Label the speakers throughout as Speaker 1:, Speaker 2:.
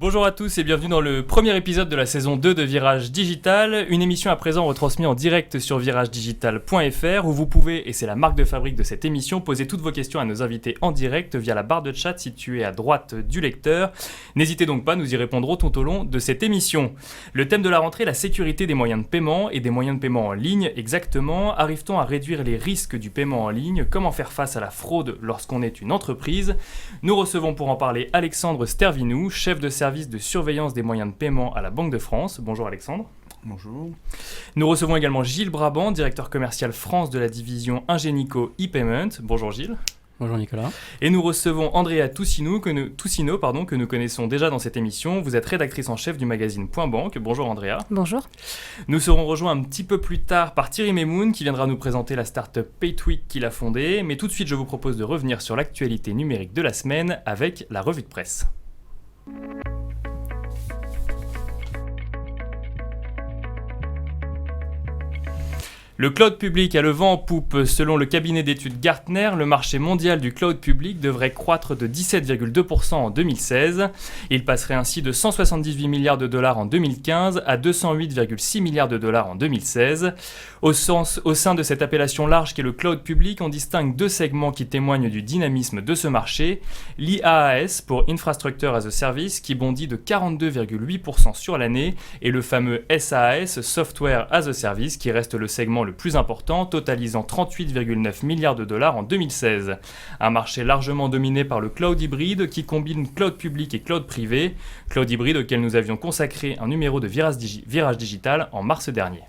Speaker 1: Bonjour à tous et bienvenue dans le premier épisode de la saison 2 de Virage Digital, une émission à présent retransmise en direct sur viragedigital.fr où vous pouvez, et c'est la marque de fabrique de cette émission, poser toutes vos questions à nos invités en direct via la barre de chat située à droite du lecteur. N'hésitez donc pas, nous y répondrons tout au long de cette émission. Le thème de la rentrée, la sécurité des moyens de paiement et des moyens de paiement en ligne exactement. Arrive-t-on à réduire les risques du paiement en ligne? Comment faire face à la fraude lorsqu'on est une entreprise? Nous recevons pour en parler Alexandre Stervinou, chef de service de surveillance des moyens de paiement à la Banque de France. Bonjour Alexandre.
Speaker 2: Bonjour.
Speaker 1: Nous recevons également Gilles Brabant, directeur commercial France de la division Ingenico e-Payment. Bonjour Gilles.
Speaker 3: Bonjour Nicolas.
Speaker 1: Et nous recevons Andrea Toussineau, que nous connaissons déjà dans cette émission. Vous êtes rédactrice en chef du magazine Point Banque. Bonjour Andrea.
Speaker 4: Bonjour.
Speaker 1: Nous serons rejoints un petit peu plus tard par Thierry Memoun qui viendra nous présenter la start-up PayTweak qu'il a fondée. Mais tout de suite, je vous propose de revenir sur l'actualité numérique de la semaine avec la revue de presse. Le cloud public a le vent en poupe. Selon le cabinet d'études Gartner, le marché mondial du cloud public devrait croître de 17,2% en 2016. Il passerait ainsi de 178 milliards de dollars en 2015 à 208,6 milliards de dollars en 2016. Au sein de cette appellation large qu'est le cloud public, on distingue deux segments qui témoignent du dynamisme de ce marché. L'IaaS pour Infrastructure as a Service qui bondit de 42,8% sur l'année et le fameux SaaS, Software as a Service, qui reste le segment le plus important, totalisant 38,9 milliards de dollars en 2016. Un marché largement dominé par le cloud hybride qui combine cloud public et cloud privé, cloud hybride auquel nous avions consacré un numéro de Virage Digital en mars dernier.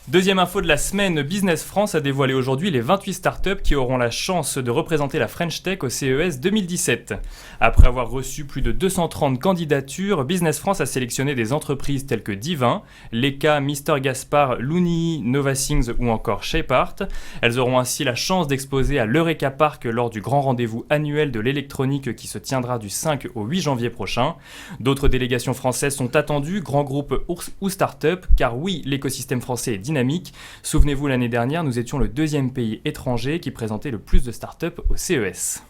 Speaker 1: Deuxième info de la semaine, Business France a dévoilé aujourd'hui les 28 startups qui auront la chance de représenter la French Tech au CES 2017. Après avoir reçu plus de 230 candidatures, Business France a sélectionné des entreprises telles que Divin, Leka, Mister Gaspard, Looney, Novathings ou encore Shapeart. Elles auront ainsi la chance d'exposer à l'Eureka Park lors du grand rendez-vous annuel de l'électronique qui se tiendra du 5 au 8 janvier prochain. D'autres délégations françaises sont attendues, grands groupes ou start-up, car oui, l'écosystème français est dynamique. Souvenez-vous, l'année dernière, nous étions le deuxième pays étranger qui présentait le plus de start-up au CES.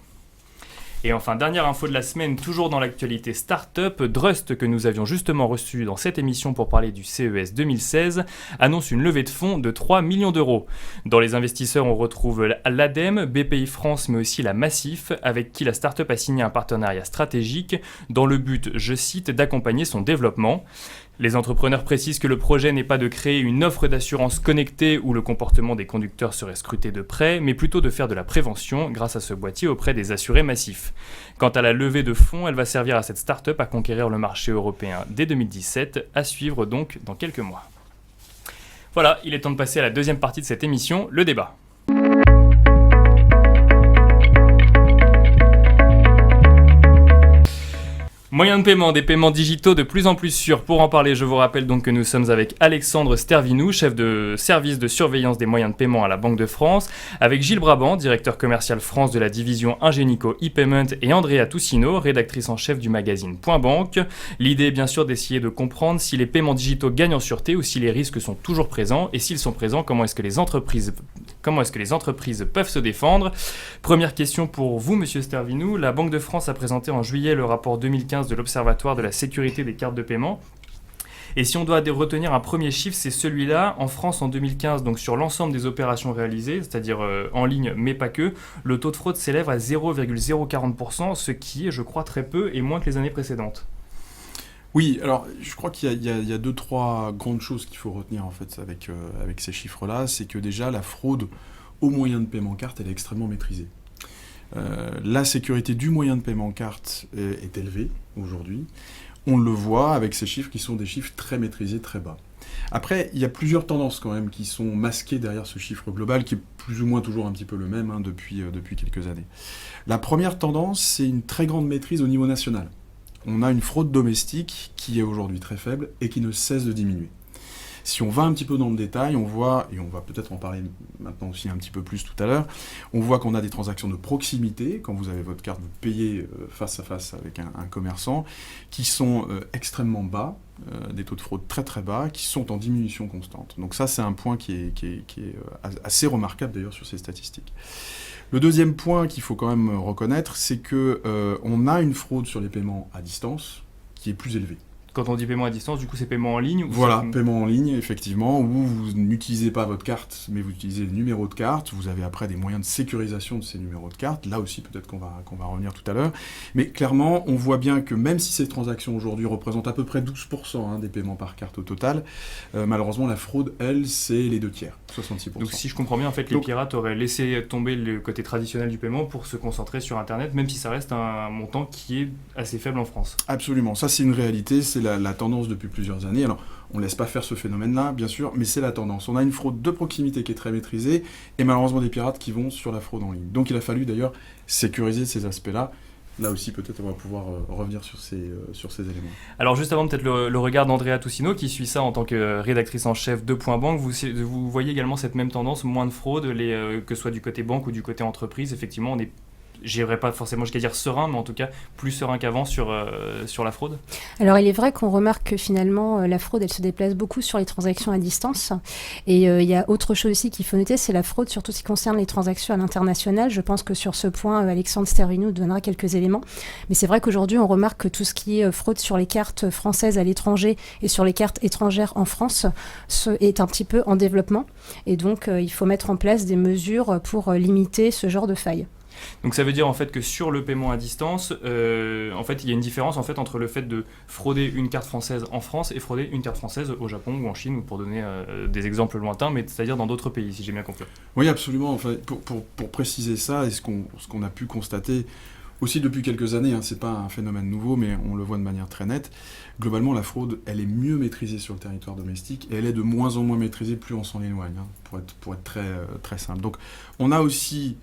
Speaker 1: Et enfin, dernière info de la semaine, toujours dans l'actualité start-up, Drust, que nous avions justement reçu dans cette émission pour parler du CES 2016, annonce une levée de fonds de 3 millions d'euros. Dans les investisseurs, on retrouve l'ADEME, BPI France, mais aussi la Massif, avec qui la start-up a signé un partenariat stratégique dans le but, je cite, d'accompagner son développement. Les entrepreneurs précisent que le projet n'est pas de créer une offre d'assurance connectée où le comportement des conducteurs serait scruté de près, mais plutôt de faire de la prévention grâce à ce boîtier auprès des assurés massifs. Quant à la levée de fonds, elle va servir à cette start-up à conquérir le marché européen dès 2017, à suivre donc dans quelques mois. Voilà, il est temps de passer à la deuxième partie de cette émission, le débat. Moyens de paiement, des paiements digitaux de plus en plus sûrs. Pour en parler, je vous rappelle donc que nous sommes avec Alexandre Stervinou, chef de service de surveillance des moyens de paiement à la Banque de France, avec Gilles Brabant, directeur commercial France de la division Ingenico e-Payment, et Andrea Toussineau, rédactrice en chef du magazine Point Banque. L'idée est bien sûr d'essayer de comprendre si les paiements digitaux gagnent en sûreté ou si les risques sont toujours présents, et s'ils sont présents, comment est-ce que les entreprises peuvent se défendre. Première question pour vous, monsieur Stervinou. La Banque de France a présenté en juillet le rapport 2015 de l'Observatoire de la sécurité des cartes de paiement. Et si on doit retenir un premier chiffre, c'est celui-là. En France, en 2015, donc sur l'ensemble des opérations réalisées, c'est-à-dire en ligne, mais pas que, le taux de fraude s'élève à 0,040%, ce qui est, je crois, très peu et moins que les années précédentes.
Speaker 2: Oui, alors je crois qu'il y a deux, trois grandes choses qu'il faut retenir en fait avec ces chiffres-là. C'est que déjà, la fraude aux moyens de paiement carte, elle est extrêmement maîtrisée. La sécurité du moyen de paiement carte est élevée aujourd'hui. On le voit avec ces chiffres qui sont des chiffres très maîtrisés, très bas. Après, il y a plusieurs tendances quand même qui sont masquées derrière ce chiffre global qui est plus ou moins toujours un petit peu le même depuis quelques années. La première tendance, c'est une très grande maîtrise au niveau national. On a une fraude domestique qui est aujourd'hui très faible et qui ne cesse de diminuer. Si on va un petit peu dans le détail, on voit, et on va peut-être en parler maintenant aussi un petit peu plus tout à l'heure, on voit qu'on a des transactions de proximité, quand vous avez votre carte, vous payez face à face avec un commerçant, qui sont extrêmement bas, des taux de fraude très très bas, qui sont en diminution constante. Donc ça, c'est un point qui est assez remarquable d'ailleurs sur ces statistiques. Le deuxième point qu'il faut quand même reconnaître, c'est que on a une fraude sur les paiements à distance qui est plus élevée.
Speaker 1: Quand on dit paiement à distance, du coup, c'est paiement en ligne ou
Speaker 2: Voilà, paiement en ligne, effectivement, où vous n'utilisez pas votre carte, mais vous utilisez le numéro de carte. Vous avez après des moyens de sécurisation de ces numéros de carte. Là aussi, peut-être qu'on va revenir tout à l'heure. Mais clairement, on voit bien que même si ces transactions aujourd'hui représentent à peu près 12% des paiements par carte au total, malheureusement, la fraude, elle, c'est les 2/3, 66%.
Speaker 1: Donc si je comprends bien, en fait, les pirates auraient laissé tomber le côté traditionnel du paiement pour se concentrer sur Internet, même si ça reste un montant qui est assez faible en France.
Speaker 2: Absolument, ça c'est une réalité, c'est la tendance depuis plusieurs années. Alors, on ne laisse pas faire ce phénomène-là, bien sûr, mais c'est la tendance. On a une fraude de proximité qui est très maîtrisée, et malheureusement des pirates qui vont sur la fraude en ligne. Donc il a fallu d'ailleurs sécuriser ces aspects-là. Là aussi, peut-être, on va pouvoir revenir sur ces éléments.
Speaker 1: Alors, juste avant, peut-être le regard d'Andrea Toussino, qui suit ça en tant que rédactrice en chef de Point Banque. Vous voyez également cette même tendance, moins de fraude, que ce soit du côté banque ou du côté entreprise. Effectivement, on est, j'irais pas forcément jusqu'à dire serein, mais en tout cas plus serein qu'avant sur la fraude.
Speaker 3: Alors il est vrai qu'on remarque que finalement la fraude elle se déplace beaucoup sur les transactions à distance et il y a autre chose aussi qu'il faut noter, c'est la fraude surtout ce qui concerne les transactions à l'international. Je pense que sur ce point Alexandre Stervino nous donnera quelques éléments, mais c'est vrai qu'aujourd'hui on remarque que tout ce qui est fraude sur les cartes françaises à l'étranger et sur les cartes étrangères en France est un petit peu en développement et donc il faut mettre en place des mesures pour limiter ce genre de failles.
Speaker 1: Donc ça veut dire en fait que sur le paiement à distance, en fait il y a une différence en fait entre le fait de frauder une carte française en France et frauder une carte française au Japon ou en Chine, ou pour donner des exemples lointains, mais c'est-à-dire dans d'autres pays, si j'ai bien compris.
Speaker 2: Oui, absolument. Enfin, pour préciser ça, et ce qu'on a pu constater aussi depuis quelques années, c'est pas un phénomène nouveau, mais on le voit de manière très nette. Globalement, la fraude, elle est mieux maîtrisée sur le territoire domestique et elle est de moins en moins maîtrisée plus on s'en éloigne, pour être très, très simple. Donc on a aussi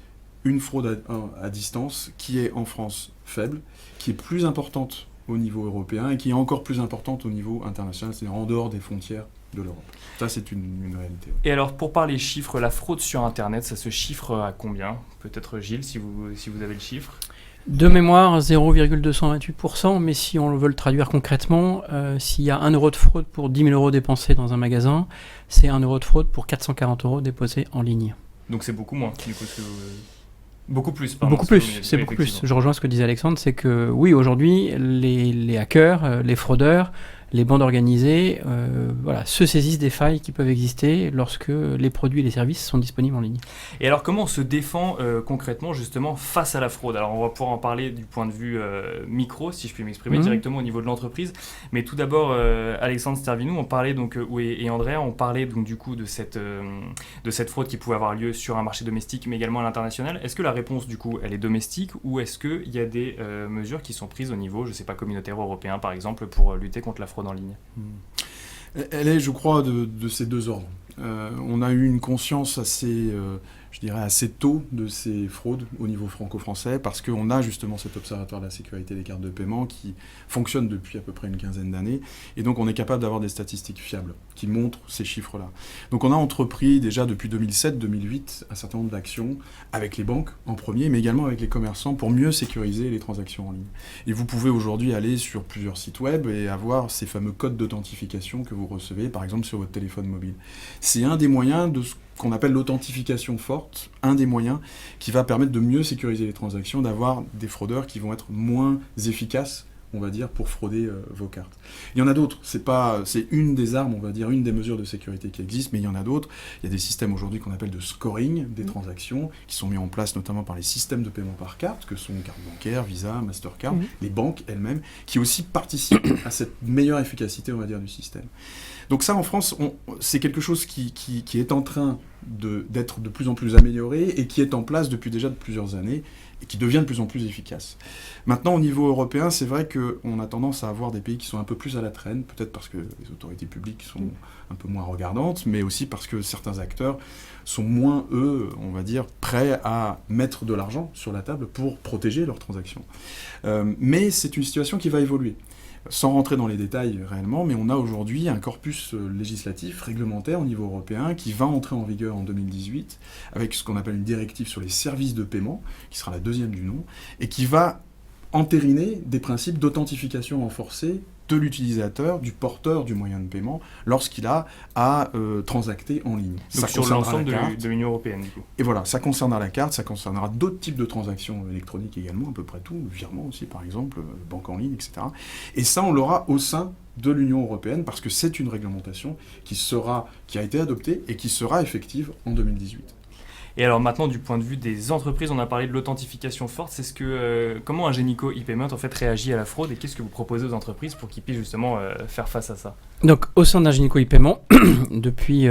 Speaker 2: une fraude à distance qui est en France faible, qui est plus importante au niveau européen et qui est encore plus importante au niveau international, c'est-à-dire en dehors des frontières de l'Europe. Ça, c'est une réalité.
Speaker 1: Et alors, pour parler chiffres, la fraude sur Internet, ça se chiffre à combien ? Peut-être Gilles, si vous avez le chiffre.
Speaker 4: De mémoire, 0,228%, mais si on veut le traduire concrètement, s'il y a 1 euro de fraude pour 10 000 euros dépensés dans un magasin, c'est 1 euro de fraude pour 440 euros déposés en ligne.
Speaker 1: Donc c'est beaucoup moins, du coup, beaucoup plus, pardon.
Speaker 4: Beaucoup plus, c'est beaucoup plus. Je rejoins ce que disait Alexandre, c'est que oui, aujourd'hui, les hackers, les fraudeurs, les bandes organisées, se saisissent des failles qui peuvent exister lorsque les produits et les services sont disponibles en ligne. Et
Speaker 1: alors, comment on se défend concrètement, justement, face à la fraude ? Alors, on va pouvoir en parler du point de vue micro, si je puis m'exprimer directement au niveau de l'entreprise. Mais tout d'abord, Alexandre Stervino, on parlait donc, et Andrea, on parlait donc du coup de cette fraude qui pouvait avoir lieu sur un marché domestique, mais également à l'international. Est-ce que la réponse, du coup, elle est domestique, ou est-ce qu'il y a des mesures qui sont prises au niveau, je ne sais pas, communautaire européen, par exemple, pour lutter contre la fraude en ligne ?
Speaker 2: Elle est, je crois, de ces deux ordres. On a eu une conscience assez tôt de ces fraudes au niveau franco-français, parce qu'on a justement cet observatoire de la sécurité des cartes de paiement qui fonctionne depuis à peu près une quinzaine d'années, et donc on est capable d'avoir des statistiques fiables qui montrent ces chiffres-là. Donc on a entrepris déjà depuis 2007-2008 un certain nombre d'actions avec les banques en premier, mais également avec les commerçants pour mieux sécuriser les transactions en ligne. Et vous pouvez aujourd'hui aller sur plusieurs sites web et avoir ces fameux codes d'authentification que vous recevez, par exemple sur votre téléphone mobile. C'est un des moyens de ce qu'on appelle l'authentification forte, un des moyens qui va permettre de mieux sécuriser les transactions, d'avoir des fraudeurs qui vont être moins efficaces, on va dire, pour frauder vos cartes. Il y en a d'autres, c'est une des armes, on va dire, une des mesures de sécurité qui existent, mais il y en a d'autres. Il y a des systèmes aujourd'hui qu'on appelle de scoring des transactions, qui sont mis en place notamment par les systèmes de paiement par carte, que sont carte bancaire, Visa, Mastercard, les banques elles-mêmes, qui aussi participent à cette meilleure efficacité, on va dire, du système. Donc ça, en France, c'est quelque chose qui est en train d'être de plus en plus amélioré et qui est en place depuis déjà de plusieurs années et qui devient de plus en plus efficace. Maintenant, au niveau européen, c'est vrai qu'on a tendance à avoir des pays qui sont un peu plus à la traîne, peut-être parce que les autorités publiques sont un peu moins regardantes, mais aussi parce que certains acteurs sont moins, eux, on va dire, prêts à mettre de l'argent sur la table pour protéger leurs transactions. Mais c'est une situation qui va évoluer. Sans rentrer dans les détails réellement, mais on a aujourd'hui un corpus législatif, réglementaire au niveau européen, qui va entrer en vigueur en 2018, avec ce qu'on appelle une directive sur les services de paiement, qui sera la deuxième du nom, et qui va entériner des principes d'authentification renforcée de l'utilisateur, du porteur du moyen de paiement, lorsqu'il a à transacter en ligne.
Speaker 1: Donc sur l'ensemble de l'Union européenne, du coup.
Speaker 2: Et voilà, ça concernera la carte, ça concernera d'autres types de transactions électroniques également, à peu près tout, virement aussi par exemple, banque en ligne, etc. Et ça, on l'aura au sein de l'Union européenne, parce que c'est une réglementation qui a été adoptée et qui sera effective en 2018.
Speaker 1: Et alors maintenant, du point de vue des entreprises, on a parlé de l'authentification forte. C'est comment Ingenico e-Payment en fait réagit à la fraude et qu'est-ce que vous proposez aux entreprises pour qu'ils puissent justement faire face à ça?
Speaker 4: Donc au sein d'Ingenico e-Payment, depuis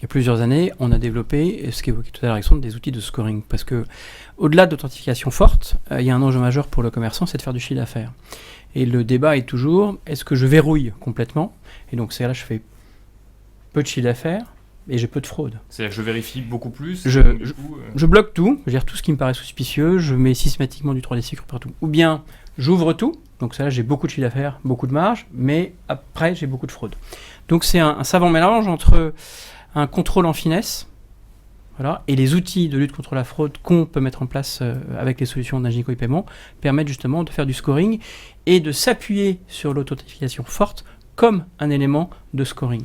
Speaker 4: plusieurs années, on a développé, ce qu'évoquait tout à l'heure Alexandre, des outils de scoring. Parce que au-delà d'authentification forte, il y a un enjeu majeur pour le commerçant, c'est de faire du chiffre d'affaires. Et le débat est toujours, est-ce que je verrouille complètement? Et donc c'est là je fais peu de chiffre d'affaires et j'ai peu de fraude.
Speaker 1: C'est-à-dire que je vérifie beaucoup plus.
Speaker 4: Je bloque tout, je gère tout ce qui me paraît suspicieux, je mets systématiquement du 3D Secure partout. Ou bien j'ouvre tout, donc ça là j'ai beaucoup de chiffre d'affaires, beaucoup de marge, mais après j'ai beaucoup de fraude. Donc c'est un savant mélange entre un contrôle en finesse, voilà, et les outils de lutte contre la fraude qu'on peut mettre en place avec les solutions d'Ingenico e-Payment permettent justement de faire du scoring et de s'appuyer sur l'authentification forte comme un élément de scoring.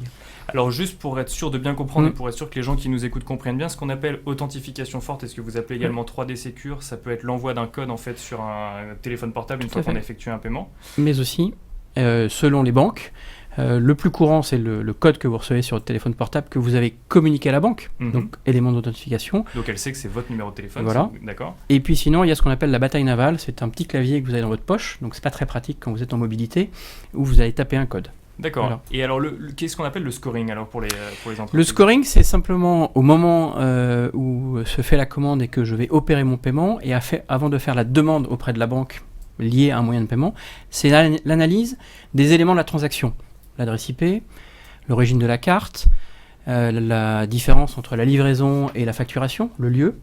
Speaker 1: Alors juste pour être sûr de bien comprendre et pour être sûr que les gens qui nous écoutent comprennent bien, ce qu'on appelle authentification forte, et ce que vous appelez également 3D Secure, ça peut être l'envoi d'un code en fait sur un téléphone portable une fois qu'on a effectué un paiement. Mais
Speaker 4: aussi, selon les banques, le plus courant c'est le code que vous recevez sur votre téléphone portable que vous avez communiqué à la banque, donc élément d'authentification.
Speaker 1: Donc elle sait que c'est votre numéro de téléphone,
Speaker 4: voilà.
Speaker 1: D'accord.
Speaker 4: Et puis sinon il y a ce qu'on appelle la bataille navale, c'est un petit clavier que vous avez dans votre poche, donc c'est pas très pratique quand vous êtes en mobilité, où vous allez taper un code.
Speaker 1: D'accord. Voilà. Et alors, qu'est-ce qu'on appelle le scoring alors pour les entreprises?
Speaker 4: Le scoring, c'est simplement au moment où se fait la commande et que je vais opérer mon paiement, et avant de faire la demande auprès de la banque liée à un moyen de paiement, c'est l'analyse des éléments de la transaction. L'adresse IP, l'origine de la carte, la différence entre la livraison et la facturation, le lieu,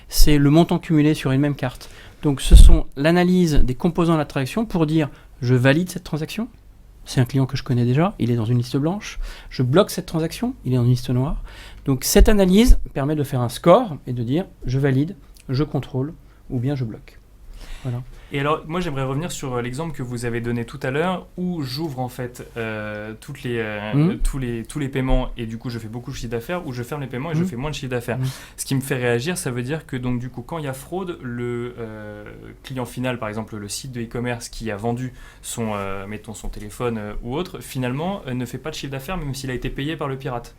Speaker 4: c'est le montant cumulé sur une même carte. Donc ce sont l'analyse des composants de la transaction pour dire je valide cette transaction. C'est un client que je connais déjà, il est dans une liste blanche. Je bloque cette transaction, il est dans une liste noire. Donc cette analyse permet de faire un score et de dire je valide, je contrôle ou bien je bloque. Voilà.
Speaker 1: Et alors, moi j'aimerais revenir sur l'exemple que vous avez donné tout à l'heure où j'ouvre en fait tous les paiements et du coup je fais beaucoup de chiffre d'affaires, ou je ferme les paiements et je fais moins de chiffre d'affaires. Ce qui me fait réagir, ça veut dire que donc du coup quand il y a fraude, le client final, par exemple le site de e-commerce qui a vendu son téléphone ou autre, finalement ne fait pas de chiffre d'affaires même s'il a été payé par le pirate.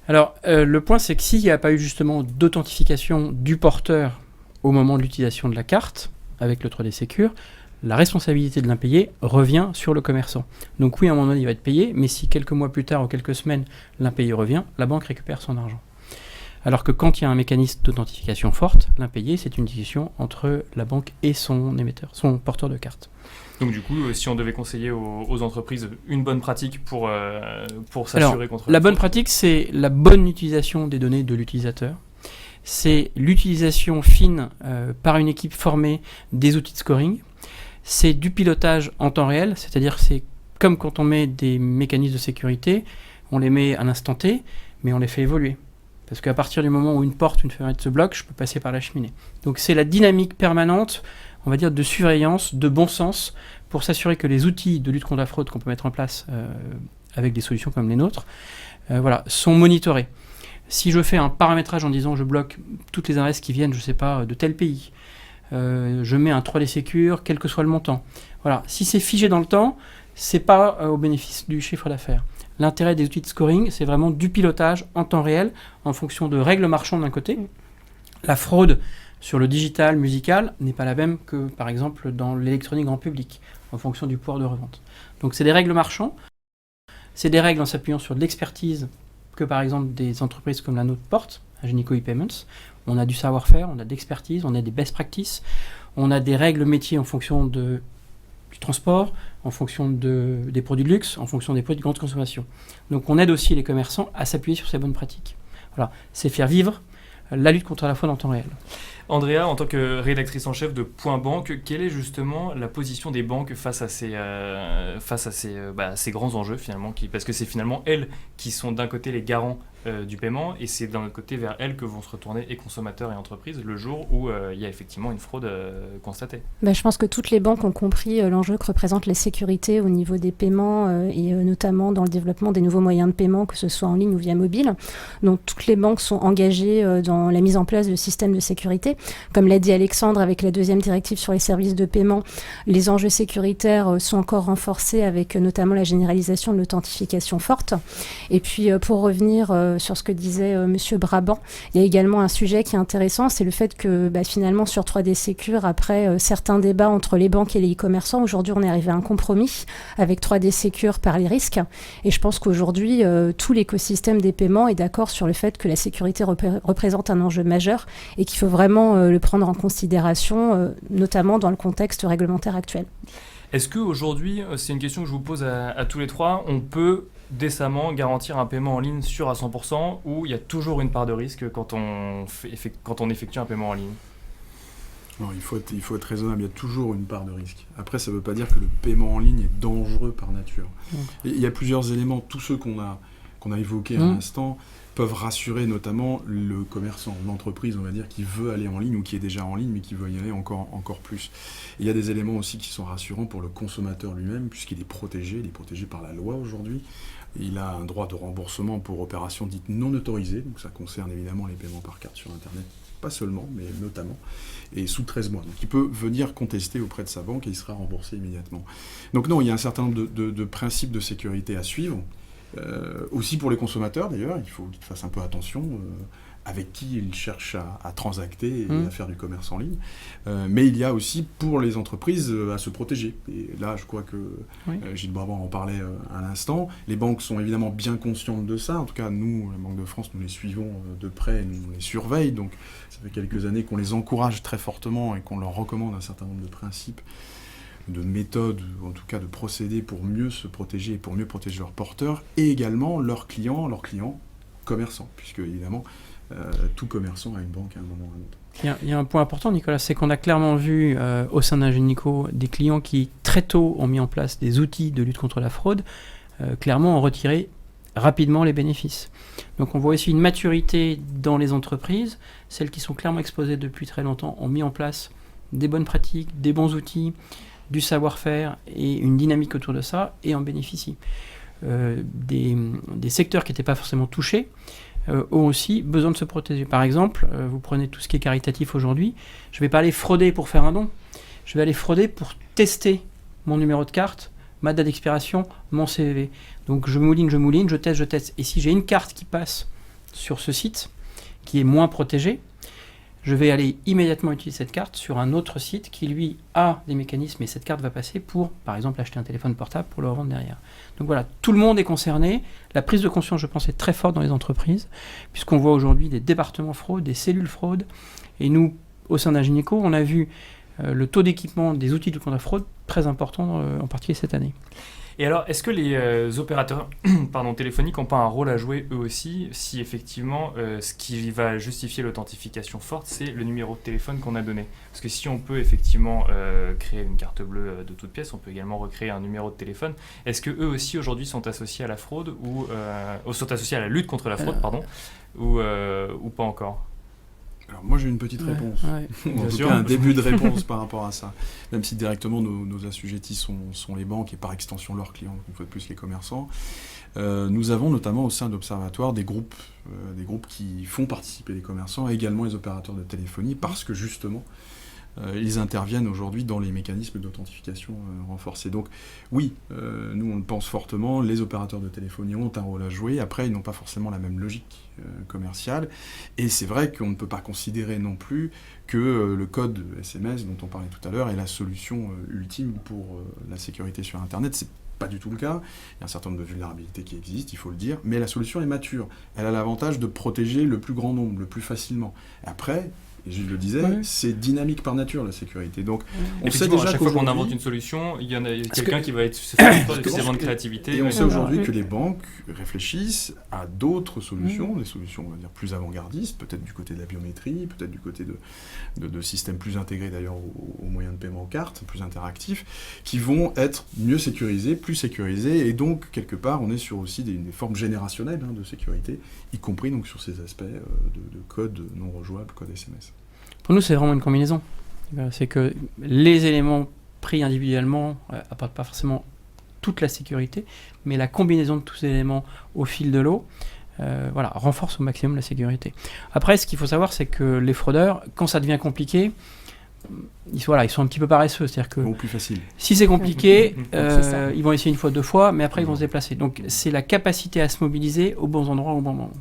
Speaker 4: Alors le point c'est que s'il n'y a pas eu justement d'authentification du porteur au moment de l'utilisation de la carte, avec le 3D Secure, la responsabilité de l'impayé revient sur le commerçant. Donc oui, à un moment donné, il va être payé, mais si quelques mois plus tard ou quelques semaines, l'impayé revient, la banque récupère son argent. Alors que quand il y a un mécanisme d'authentification forte, l'impayé, c'est une discussion entre la banque et son émetteur, son porteur de carte.
Speaker 1: Donc du coup, si on devait conseiller aux entreprises une bonne pratique pour s'assurer contre
Speaker 4: la bonne pratique, c'est la bonne utilisation des données de l'utilisateur. C'est l'utilisation fine par une équipe formée des outils de scoring. C'est du pilotage en temps réel, c'est-à-dire c'est comme quand on met des mécanismes de sécurité, on les met à l'instant T, mais on les fait évoluer. Parce qu'à partir du moment où une porte, une fenêtre se bloque, je peux passer par la cheminée. Donc c'est la dynamique permanente, on va dire, de surveillance, de bon sens, pour s'assurer que les outils de lutte contre la fraude qu'on peut mettre en place avec des solutions comme les nôtres, sont monitorés. Si je fais un paramétrage en disant je bloque toutes les adresses qui viennent, je ne sais pas, de tel pays, je mets un 3D Secure, quel que soit le montant. Voilà. Si c'est figé dans le temps, c'est pas au bénéfice du chiffre d'affaires. L'intérêt des outils de scoring, c'est vraiment du pilotage en temps réel, en fonction de règles marchandes d'un côté. La fraude sur le digital, musical, n'est pas la même que, par exemple, dans l'électronique grand public, en fonction du pouvoir de revente. Donc c'est des règles marchandes, c'est des règles en s'appuyant sur de l'expertise que par exemple des entreprises comme la nôtre portent, Ingenico e-Payments. On a du savoir-faire, on a de l'expertise, on a des best practices, on a des règles métiers en fonction du transport, en fonction des produits de luxe, en fonction des produits de grande consommation. Donc on aide aussi les commerçants à s'appuyer sur ces bonnes pratiques. Voilà, c'est faire vivre la lutte contre la fraude en temps réel.
Speaker 1: Andrea, en tant que rédactrice en chef de Point Banque, quelle est justement la position des banques face à ces grands enjeux finalement, parce que c'est finalement elles qui sont d'un côté les garants du paiement, et c'est d'un autre côté vers elles que vont se retourner et consommateurs et entreprises le jour où il y a effectivement une fraude constatée.
Speaker 3: Je pense que toutes les banques ont compris l'enjeu que représente la sécurité au niveau des paiements et notamment dans le développement des nouveaux moyens de paiement, que ce soit en ligne ou via mobile. Donc toutes les banques sont engagées dans la mise en place de systèmes de sécurité. Comme l'a dit Alexandre, avec la deuxième directive sur les services de paiement, les enjeux sécuritaires sont encore renforcés avec notamment la généralisation de l'authentification forte. Et puis pour revenir sur ce que disait Monsieur Brabant, il y a également un sujet qui est intéressant, c'est le fait que finalement sur 3D Secure, après certains débats entre les banques et les e-commerçants, aujourd'hui on est arrivé à un compromis avec 3D Secure par les risques. Et je pense qu'aujourd'hui, tout l'écosystème des paiements est d'accord sur le fait que la sécurité représente un enjeu majeur et qu'il faut vraiment le prendre en considération, notamment dans le contexte réglementaire actuel.
Speaker 1: Est-ce qu'aujourd'hui, c'est une question que je vous pose à tous les trois, on peut décemment garantir un paiement en ligne sûr à 100% ou il y a toujours une part de risque quand on effectue un paiement en ligne ?
Speaker 2: Non, il faut être raisonnable, il y a toujours une part de risque. Après, ça ne veut pas dire que le paiement en ligne est dangereux par nature. Et il y a plusieurs éléments, tous ceux qu'on a évoqués à l'instant peuvent rassurer notamment le commerçant, l'entreprise, on va dire, qui veut aller en ligne ou qui est déjà en ligne mais qui veut y aller encore plus. Et il y a des éléments aussi qui sont rassurants pour le consommateur lui-même puisqu'il est protégé par la loi aujourd'hui. Il a un droit de remboursement pour opérations dites non autorisées, donc ça concerne évidemment les paiements par carte sur Internet, pas seulement, mais notamment, et sous 13 mois. Donc il peut venir contester auprès de sa banque et il sera remboursé immédiatement. Donc non, il y a un certain nombre de principes de sécurité à suivre, aussi pour les consommateurs d'ailleurs, il faut qu'ils fassent un peu attention avec qui ils cherchent à transacter et à faire du commerce en ligne. Mais il y a aussi pour les entreprises à se protéger. Et là, je crois que Gilles Brabant en parlait à l'instant. Les banques sont évidemment bien conscientes de ça. En tout cas, nous, la Banque de France, nous les suivons de près, nous les surveillons. Donc, ça fait quelques années qu'on les encourage très fortement et qu'on leur recommande un certain nombre de principes, de méthodes, ou en tout cas de procédés pour mieux se protéger et pour mieux protéger leurs porteurs et également leurs clients commerçants, puisque évidemment, tout commerçant a une banque à un moment ou à un autre.
Speaker 4: Il y a un point important, Nicolas, c'est qu'on a clairement vu au sein d'Ingenico des clients qui très tôt ont mis en place des outils de lutte contre la fraude, clairement ont retiré rapidement les bénéfices. Donc on voit aussi une maturité dans les entreprises, celles qui sont clairement exposées depuis très longtemps ont mis en place des bonnes pratiques, des bons outils, du savoir-faire et une dynamique autour de ça et en bénéficient. Des secteurs qui n'étaient pas forcément touchés ont aussi besoin de se protéger. Par exemple, vous prenez tout ce qui est caritatif aujourd'hui, je ne vais pas aller frauder pour faire un don, je vais aller frauder pour tester mon numéro de carte, ma date d'expiration, mon CVV. Donc je mouline, je teste. Et si j'ai une carte qui passe sur ce site, qui est moins protégée, je vais aller immédiatement utiliser cette carte sur un autre site qui, lui, a des mécanismes et cette carte va passer pour, par exemple, acheter un téléphone portable pour le revendre derrière. Donc voilà, tout le monde est concerné. La prise de conscience, je pense, est très forte dans les entreprises, puisqu'on voit aujourd'hui des départements fraude, des cellules fraude. Et nous, au sein d'Ingenico, on a vu le taux d'équipement des outils de contre-fraude très important, en particulier cette année.
Speaker 1: Et alors, est-ce que les opérateurs téléphoniques n'ont pas un rôle à jouer eux aussi, si effectivement ce qui va justifier l'authentification forte, c'est le numéro de téléphone qu'on a donné ? Parce que si on peut effectivement créer une carte bleue de toute pièce, on peut également recréer un numéro de téléphone. Est-ce que eux aussi aujourd'hui sont associés à la fraude ou sont associés à la lutte contre la fraude, ou pas encore ?
Speaker 2: Alors moi j'ai une petite réponse, ou en tout cas un début de réponse par rapport à ça, même si directement nos assujettis sont les banques et par extension leurs clients, une fois de plus les commerçants. Nous avons notamment au sein d'Observatoire des groupes qui font participer les commerçants et également les opérateurs de téléphonie parce que justement ils interviennent aujourd'hui dans les mécanismes d'authentification renforcés. Donc oui, nous on le pense fortement, les opérateurs de téléphonie ont un rôle à jouer, après ils n'ont pas forcément la même logique commerciale, et c'est vrai qu'on ne peut pas considérer non plus que le code SMS dont on parlait tout à l'heure est la solution ultime pour la sécurité sur Internet. C'est pas du tout le cas, il y a un certain nombre de vulnérabilités qui existent, il faut le dire, mais la solution est mature. Elle a l'avantage de protéger le plus grand nombre, le plus facilement. Et après, et Gilles le disait, c'est dynamique par nature la sécurité. Donc on sait
Speaker 1: Effectivement,
Speaker 2: déjà
Speaker 1: à chaque fois qu'on invente une solution, il y en a quelqu'un qui va être suffisamment de créativité.
Speaker 2: Et on sait aujourd'hui que les banques réfléchissent à d'autres solutions, des solutions on va dire plus avant-gardistes, peut-être du côté de la biométrie, peut-être du côté de systèmes plus intégrés d'ailleurs aux moyens de paiement en carte, plus interactifs, qui vont être mieux sécurisés, plus sécurisés, et donc quelque part on est sur aussi des formes générationnelles de sécurité, y compris donc sur ces aspects de code non rejouable, code SMS.
Speaker 4: Pour nous, c'est vraiment une combinaison. C'est que les éléments pris individuellement apportent pas forcément toute la sécurité, mais la combinaison de tous ces éléments au fil de l'eau renforce au maximum la sécurité. Après, ce qu'il faut savoir, c'est que les fraudeurs, quand ça devient compliqué, ils sont un petit peu paresseux. C'est-à-dire que
Speaker 2: plus facile.
Speaker 4: Si c'est compliqué, ils vont essayer une fois, deux fois, mais après ils vont se déplacer. Donc c'est la capacité à se mobiliser aux bons endroits au bon moment.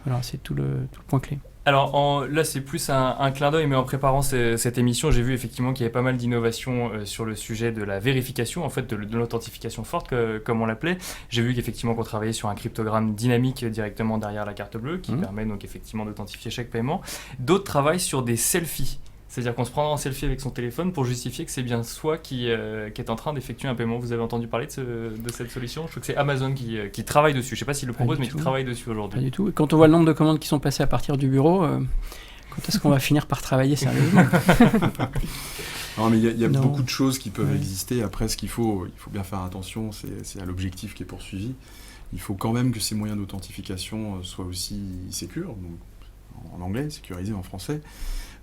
Speaker 4: Voilà, c'est tout le point clé.
Speaker 1: Alors là, c'est plus un clin d'œil, mais en préparant cette émission, j'ai vu effectivement qu'il y avait pas mal d'innovations sur le sujet de la vérification, en fait, de l'authentification forte, comme on l'appelait. J'ai vu qu'effectivement qu'on travaillait sur un cryptogramme dynamique directement derrière la carte bleue, qui permet donc effectivement d'authentifier chaque paiement. D'autres travaillent sur des selfies. C'est-à-dire qu'on se prendra en selfie avec son téléphone pour justifier que c'est bien soi qui est en train d'effectuer un paiement. Vous avez entendu parler de cette solution? Je crois que c'est Amazon qui travaille dessus. Je ne sais pas s'il le propose, mais qui travaille dessus aujourd'hui.
Speaker 4: Pas du tout. Et quand on voit le nombre de commandes qui sont passées à partir du bureau, quand est-ce qu'on va finir par travailler sérieusement?
Speaker 2: Non, mais il y a beaucoup de choses qui peuvent exister. Après, il faut bien faire attention, c'est à l'objectif qui est poursuivi. Il faut quand même que ces moyens d'authentification soient aussi sécures, donc en anglais, sécurisés en français.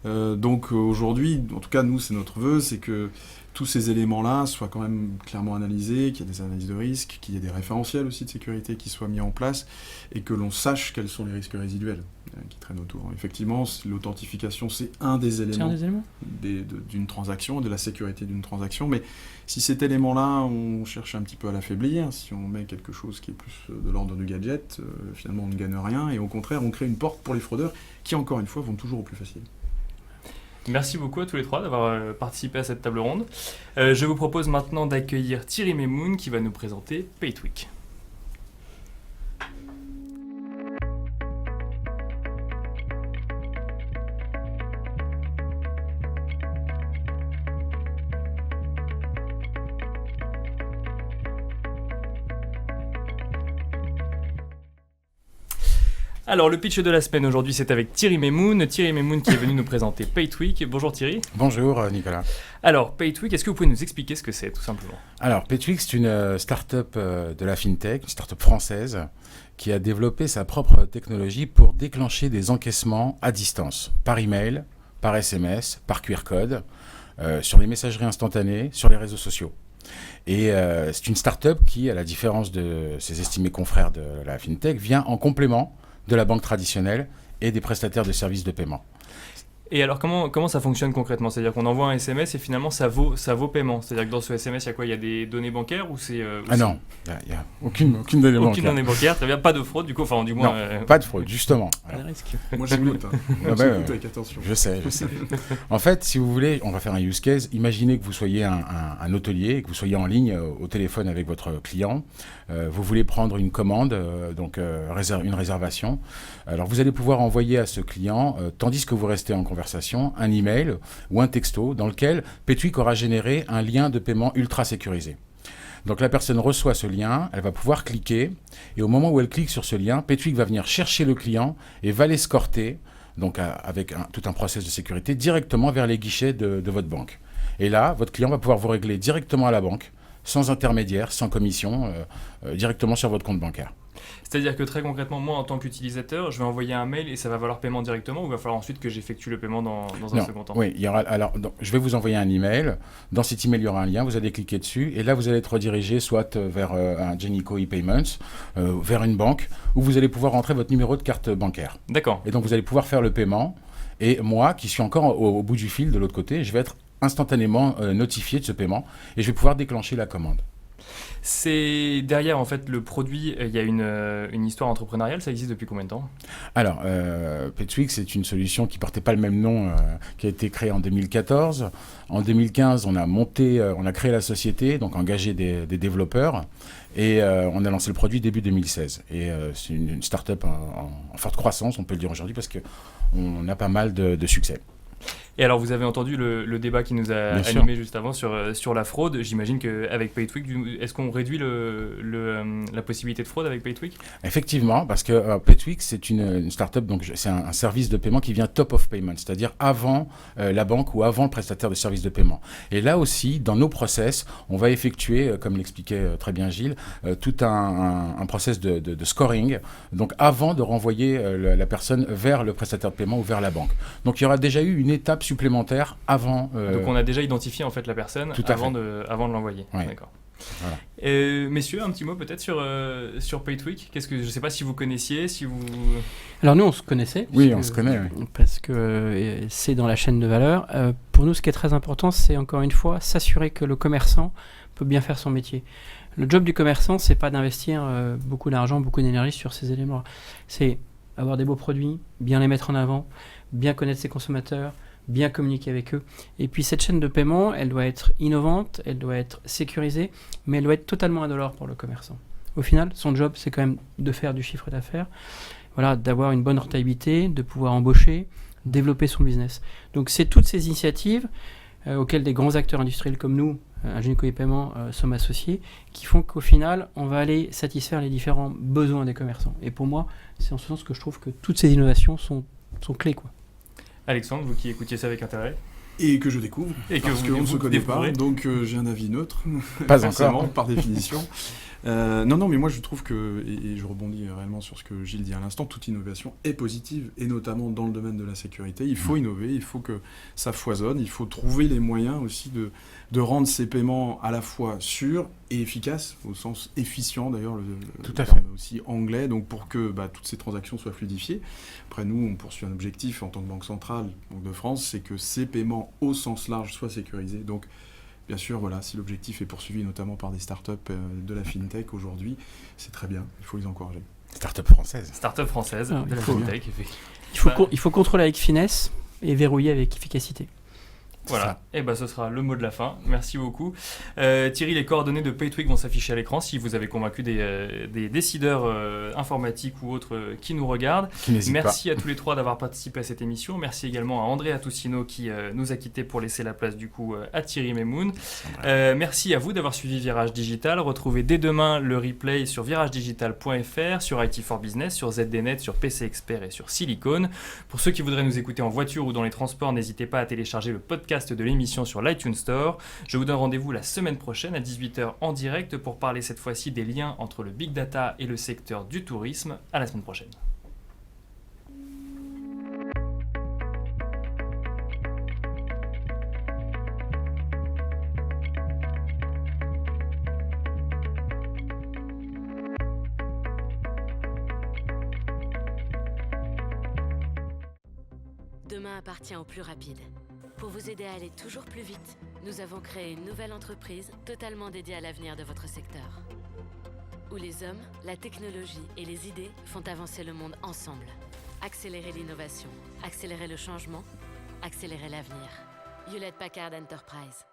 Speaker 2: Donc aujourd'hui, en tout cas nous c'est notre vœu, c'est que tous ces éléments-là soient quand même clairement analysés, qu'il y ait des analyses de risque, qu'il y ait des référentiels aussi de sécurité qui soient mis en place et que l'on sache quels sont les risques résiduels qui traînent autour. Effectivement, l'authentification c'est un des éléments, d'une transaction, de la sécurité d'une transaction, mais si cet élément-là on cherche un petit peu à l'affaiblir, si on met quelque chose qui est plus de l'ordre du gadget, finalement on ne gagne rien et au contraire on crée une porte pour les fraudeurs qui encore une fois vont toujours au plus facile.
Speaker 1: Merci beaucoup à tous les trois d'avoir participé à cette table ronde. Je vous propose maintenant d'accueillir Thierry Memoun qui va nous présenter PayTweak. Alors, le pitch de la semaine aujourd'hui, c'est avec Thierry Memoun. Thierry Memoun qui est venu nous présenter PayTweak. Bonjour Thierry.
Speaker 5: Bonjour Nicolas.
Speaker 1: Alors, PayTweak, est-ce que vous pouvez nous expliquer ce que c'est, tout simplement?
Speaker 5: Alors, PayTweak, c'est une start-up de la FinTech, une start-up française, qui a développé sa propre technologie pour déclencher des encaissements à distance, par email, par SMS, par QR code, sur les messageries instantanées, sur les réseaux sociaux. Et c'est une start-up qui, à la différence de ses estimés confrères de la FinTech, vient en complément de la banque traditionnelle et des prestataires de services de paiement.
Speaker 1: Et alors, comment ça fonctionne concrètement? C'est-à-dire qu'on envoie un SMS et finalement, ça vaut paiement. C'est-à-dire que dans ce SMS, il y a quoi? Il y a des données bancaires ou c'est...
Speaker 5: non, il n'y a aucune donnée bancaire.
Speaker 1: Aucune donnée bancaire, très bien. Pas de fraude, du coup, enfin, du moins...
Speaker 5: Non, pas de fraude, justement.
Speaker 4: Pas de risque.
Speaker 2: Moi, j'écoute. J'écoute avec attention.
Speaker 5: Je sais. En fait, si vous voulez, on va faire un use case. Imaginez que vous soyez un hôtelier et que vous soyez en ligne au téléphone avec votre client. Vous voulez prendre une commande, une réservation. Alors, vous allez pouvoir envoyer à ce client, tandis que vous restez en conversation, un email ou un texto dans lequel PayTweak aura généré un lien de paiement ultra sécurisé. Donc la personne reçoit ce lien, elle va pouvoir cliquer, et au moment où elle clique sur ce lien, PayTweak va venir chercher le client et va l'escorter, donc avec tout un process de sécurité, directement vers les guichets de votre banque. Et là, votre client va pouvoir vous régler directement à la banque, sans intermédiaire, sans commission, directement sur votre compte bancaire.
Speaker 1: C'est-à-dire que très concrètement, moi en tant qu'utilisateur, je vais envoyer un mail et ça va valoir paiement directement ou il va falloir ensuite que j'effectue le paiement dans un second temps?
Speaker 5: Oui, je vais vous envoyer un email. Dans cet email, il y aura un lien, vous allez cliquer dessus et là, vous allez être redirigé soit vers un Genico e-Payments, vers une banque où vous allez pouvoir rentrer votre numéro de carte bancaire.
Speaker 1: D'accord.
Speaker 5: Et donc, vous allez pouvoir faire le paiement et moi, qui suis encore au bout du fil de l'autre côté, je vais être instantanément notifié de ce paiement et je vais pouvoir déclencher la commande.
Speaker 1: C'est derrière en fait le produit, il y a une histoire entrepreneuriale, ça existe depuis combien de temps?
Speaker 5: Alors, PayTwig, c'est une solution qui portait pas le même nom, qui a été créée en 2014. En 2015, on a créé la société, donc engagé des développeurs, et on a lancé le produit début 2016. Et c'est une start-up en forte croissance, on peut le dire aujourd'hui, parce qu'on a pas mal de succès.
Speaker 1: Et alors, vous avez entendu le débat qui nous a
Speaker 5: Bien sûr.
Speaker 1: animé juste avant sur la fraude. J'imagine qu'avec PayTwig, est-ce qu'on réduit la possibilité de fraude avec PayTwig?
Speaker 5: Effectivement, parce que PayTwig, c'est une start-up, donc c'est un service de paiement qui vient top of payment, c'est-à-dire avant la banque ou avant le prestataire de service de paiement. Et là aussi, dans nos process, on va effectuer, comme l'expliquait très bien Gilles, tout un process de scoring, donc avant de renvoyer la personne vers le prestataire de paiement ou vers la banque. Donc il y aura déjà eu une étape supplémentaire avant...
Speaker 1: Donc on a déjà identifié en fait la personne avant de l'envoyer.
Speaker 5: Ouais.
Speaker 1: D'accord.
Speaker 5: Voilà.
Speaker 1: Messieurs, un petit mot peut-être sur PayTwig. Je ne sais pas si vous connaissiez, si vous...
Speaker 4: Alors nous, on se connaissait.
Speaker 5: Oui, on se connaît, oui.
Speaker 4: Parce que c'est dans la chaîne de valeur. Pour nous, ce qui est très important, c'est encore une fois s'assurer que le commerçant peut bien faire son métier. Le job du commerçant, c'est pas d'investir beaucoup d'argent, beaucoup d'énergie sur ces éléments-là. C'est avoir des beaux produits, bien les mettre en avant, bien connaître ses consommateurs, bien communiquer avec eux. Et puis cette chaîne de paiement, elle doit être innovante, elle doit être sécurisée, mais elle doit être totalement indolore pour le commerçant. Au final, son job, c'est quand même de faire du chiffre d'affaires, voilà, d'avoir une bonne rentabilité, de pouvoir embaucher, développer son business. Donc c'est toutes ces initiatives auxquelles des grands acteurs industriels comme nous, Ingenico e-Paiement, sommes associés, qui font qu'au final, on va aller satisfaire les différents besoins des commerçants. Et pour moi, c'est en ce sens que je trouve que toutes ces innovations sont clés, quoi.
Speaker 1: Alexandre, vous qui écoutiez ça avec intérêt.
Speaker 2: Et que je découvre,
Speaker 1: Et que
Speaker 2: parce
Speaker 1: vous-
Speaker 2: qu'on ne se
Speaker 1: vous
Speaker 2: connaît pas,
Speaker 1: découvrez.
Speaker 2: donc j'ai un avis neutre,
Speaker 5: Pas
Speaker 2: forcément,
Speaker 5: encore.
Speaker 2: par définition. Non, mais moi je trouve que, et je rebondis réellement sur ce que Gilles dit à l'instant, toute innovation est positive, et notamment dans le domaine de la sécurité. Il faut innover, il faut que ça foisonne, il faut trouver les moyens aussi de rendre ces paiements à la fois sûrs et efficaces, au sens efficient d'ailleurs,
Speaker 5: Tout à
Speaker 2: terme
Speaker 5: fait.
Speaker 2: aussi anglais, donc pour que toutes ces transactions soient fluidifiées. Après nous, on poursuit un objectif en tant que Banque Centrale de France, c'est que ces paiements au sens large soient sécurisés. Donc bien sûr, voilà, si l'objectif est poursuivi notamment par des startups de la fintech aujourd'hui, c'est très bien, il faut les encourager.
Speaker 5: Start-up française.
Speaker 1: Start-up française
Speaker 4: Ah,
Speaker 1: de la
Speaker 4: il faut-
Speaker 1: fintech.
Speaker 4: Il faut contrôler avec finesse et verrouiller avec efficacité.
Speaker 1: Voilà, et ce sera le mot de la fin. Merci beaucoup. Thierry, les coordonnées de PayTwig vont s'afficher à l'écran si vous avez convaincu des décideurs informatiques ou autres qui nous regardent.
Speaker 5: Qui n'hésite pas.
Speaker 1: Merci à tous les trois d'avoir participé à cette émission. Merci également à André Atossino qui nous a quittés pour laisser la place du coup à Thierry Memoun. Merci à vous d'avoir suivi Virage Digital. Retrouvez dès demain le replay sur viragedigital.fr, sur IT for Business, sur ZDNet, sur PC Expert et sur Silicon. Pour ceux qui voudraient nous écouter en voiture ou dans les transports, n'hésitez pas à télécharger le podcast de l'émission sur l'iTunes Store. Je vous donne rendez-vous la semaine prochaine à 18h en direct pour parler cette fois-ci des liens entre le big data et le secteur du tourisme. À la semaine prochaine.
Speaker 6: Demain appartient aux plus rapides. Pour vous aider à aller toujours plus vite, nous avons créé une nouvelle entreprise totalement dédiée à l'avenir de votre secteur. Où les hommes, la technologie et les idées font avancer le monde ensemble. Accélérer l'innovation, accélérer le changement, accélérer l'avenir. Hewlett Packard Enterprise.